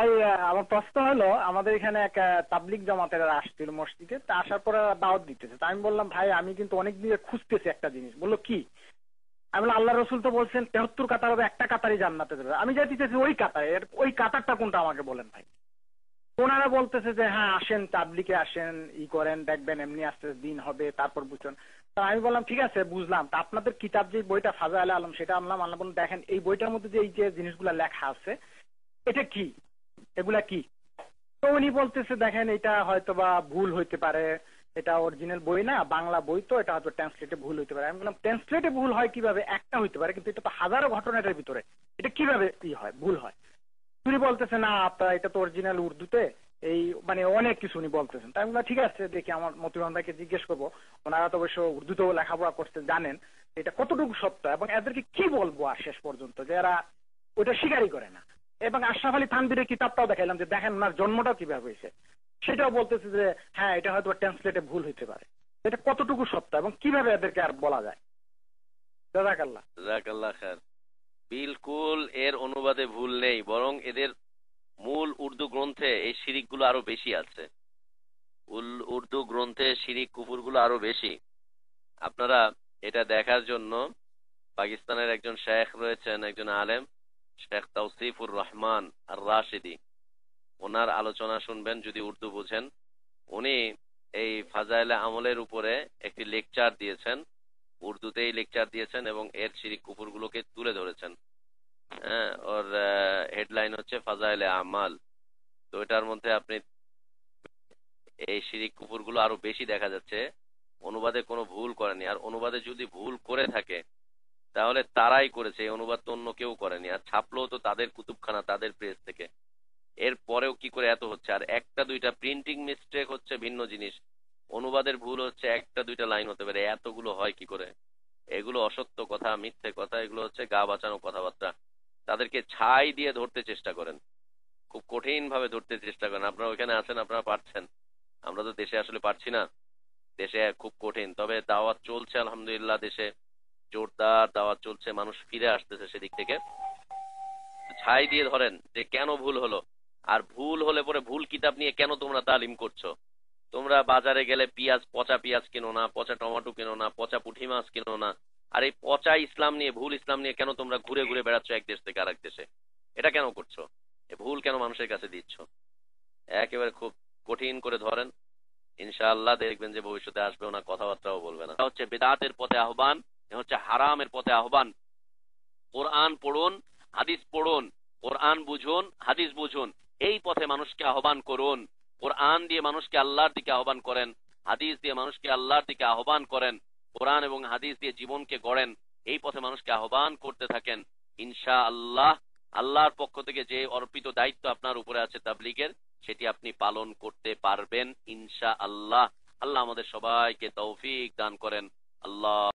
ভাই, আমার প্রশ্ন হলো, আমাদের এখানে এক তাবলিগ জামাতের আসছিল মসজিদে, তা আসার পরে দাওয়াত দিতেছে। তা আমি বললাম, ভাই আমি কিন্তু অনেক দিন খুঁজতেছি একটা জিনিস। বললো কি? আমি বললাম, আল্লাহ রসুল তো বলছেন 73 কাতার হবে, একটা কাতারই জান্নাতে যাবে। আমি যাইতে চাইছি ওই কাতারে, ওই কাতারটা কোনটা আমাকে বলেন ভাই। ওনারা বলতেছে যে হ্যাঁ আসেন, তাবলিগে আসেন, ই করেন, দেখবেন এমনি আস্তে আস্তে দিন হবে, তারপর বুঝছেন। তা আমি বললাম ঠিক আছে বুঝলাম, তা আপনাদের কিতাব যে বইটা ফাজাইল আলম সেটা আনলাম। আল্লাহ বলুন দেখেন এই বইটার মধ্যে যে এই যে জিনিসগুলা লেখা আছে এটা কি, এগুলা কি? তো উনি বলতেছে দেখেন এটা হয়তো বা ভুল হইতে পারে, এটা অরিজিনাল বই না, বাংলা বই, তো এটা হয়তো ট্রান্সলেটে ভুল হইতে পারে। আমি বললাম ট্রান্সলেটে ভুল হয় কিভাবে? একটা হইতে পারে, কিন্তু এটা তো হাজারো ঘটনাটার ভিতরে, এটা কিভাবে ই হয়, ভুল হয়? উনি বলতেছে না আপনার এটা তো অরিজিনাল উর্দুতে, এই মানে অনেক কিছু উনি বলতেছেন। তাই আমি বললাম ঠিক আছে দেখি আমার মতিউর ভাইকে জিজ্ঞেস করবো, ওনারা তো অবশ্য উর্দুতেও লেখাপড়া করতে জানেন, এটা কতটুকু সত্য এবং এদেরকে কি বলবো আর শেষ পর্যন্ত যে এরা ওইটা স্বীকারই করে না। এবং আশরাফ আলী থানভীরের কিতাবটাও দেখাইলাম যে দেখেন ওনার জন্মটাও কিভাবে হয়েছে, সেটাও বলতেছে যে হ্যাঁ এটা হয়তো ট্রান্সলেটে ভুল হইতে পারে। এটা কতটুকু সত্য এবং কিভাবে এদেরকে আর বলা যায়? জাযাকাল্লাহ। জাযাকাল্লাহ খায়ের। বিলকুল এর অনুবাদে ভুল নেই, বরং এদের মূল উর্দু গ্রন্থে এই শিরিকগুলো আরো বেশি আছে। উর্দু গ্রন্থে শিরিক কুফুরগুলো আরো বেশি। আপনারা এটা দেখার জন্য পাকিস্তানের একজন শেখ রয়েছেন, একজন আলেম, শেখ তাওসিফুর রহমান আর রাশিদি, ওনার আলোচনা শুনবেন যদি উর্দু বুঝেন। উনি এই ফাজাইলে আমলের উপরে একটি লেকচার দিয়েছেন, উর্দুতেই লেকচার দিয়েছেন এবং এর শিরিক কুফুরগুলোকে তুলে ধরেছেন। হ্যাঁ, ওর হেডলাইন হচ্ছে ফাজাইলে আমাল। তো এটার মধ্যে আপনি এই শিরিক কুফুরগুলো আরো বেশি দেখা যাচ্ছে। অনুবাদে কোনো ভুল করেনি, আর অনুবাদে যদি ভুল করে থাকে তাহলে তারাই করেছে, এই অনুবাদ তো অন্য কেউ করেনি। আর ছাপলেও তো তাদের কুতুবখানা, তাদের প্রেস থেকে। এর পরেও কি করে এত হচ্ছে? আর একটা দুইটা প্রিন্টিং মিস্টেক হচ্ছে ভিন্ন জিনিস, অনুবাদের ভুল হচ্ছে একটা দুইটা লাইন হতে পারে, এতগুলো হয় কি করে? এগুলো অসত্য কথা, মিথ্যে কথা, এগুলো হচ্ছে গা বাঁচানো কথাবার্তা। তাদেরকে ছাই দিয়ে ধরতে চেষ্টা করেন, খুব কঠিন ভাবে ধরতে চেষ্টা করেন। আপনারা ওইখানে আছেন, আপনারা পারছেন, আমরা তো দেশে আসলে পারছি না। দেশে খুব কঠিন, তবে দাওয়াত চলছে আলহামদুলিল্লাহ। দেশে জোরদার দাওয়াত চলছে, মানুষ ফিরে আসতেছে সেদিক থেকে। ছাই দিয়ে ধরেন যে কেন ভুল হলো, আর ভুল হলে পরে ভুল কিতাব নিয়ে কেন তোমরা তালিম করছো। তোমরা বাজারে গেলে পেঁয়াজ, পচা পেঁয়াজ কেনো না, পচা টমেটো কেনো না, পচা পুঁটি মাছ কেনো না। আর এই পচা ইসলাম নিয়ে, ভুল ইসলাম নিয়ে কেন তোমরা ঘুরে ঘুরে বেড়াচ্ছ এক দেশ থেকে আরেক দেশে? এটা কেন করছো? এ ভুল কেন মানুষের কাছে দিচ্ছ? একেবারে খুব কঠিন করে ধরেন, ইনশাআল্লাহ দেখবেন যে ভবিষ্যতে আসবেও না, কথাবার্তাও বলবে না। এটা হচ্ছে বেদাতের পথে আহ্বান, এ হচ্ছে হারামের পথে আহ্বান। কোরআন পড়ুন, হাদিস পড়ুন, কোরআন বুঝুন, হাদিস বুঝুন, এই পথে মানুষকে আহ্বান করুন। কোরআন দিয়ে মানুষকে আল্লাহর দিকে আহ্বান করেন, হাদিস দিয়ে মানুষকে আল্লাহর দিকে আহ্বান করেন, কোরআন এবং হাদিস দিয়ে জীবনকে গড়েন। এই পথে মানুষকে আহ্বান করতে থাকেন। ইনশাআল্লাহ আল্লাহর পক্ষ থেকে যে অর্পিত দায়িত্ব আপনার উপরে আছে তাবলীগের, সেটি আপনি পালন করতে পারবেন ইনশাআল্লাহ। আল্লাহ আমাদের সবাইকে তৌফিক দান করেন। আল্লাহ।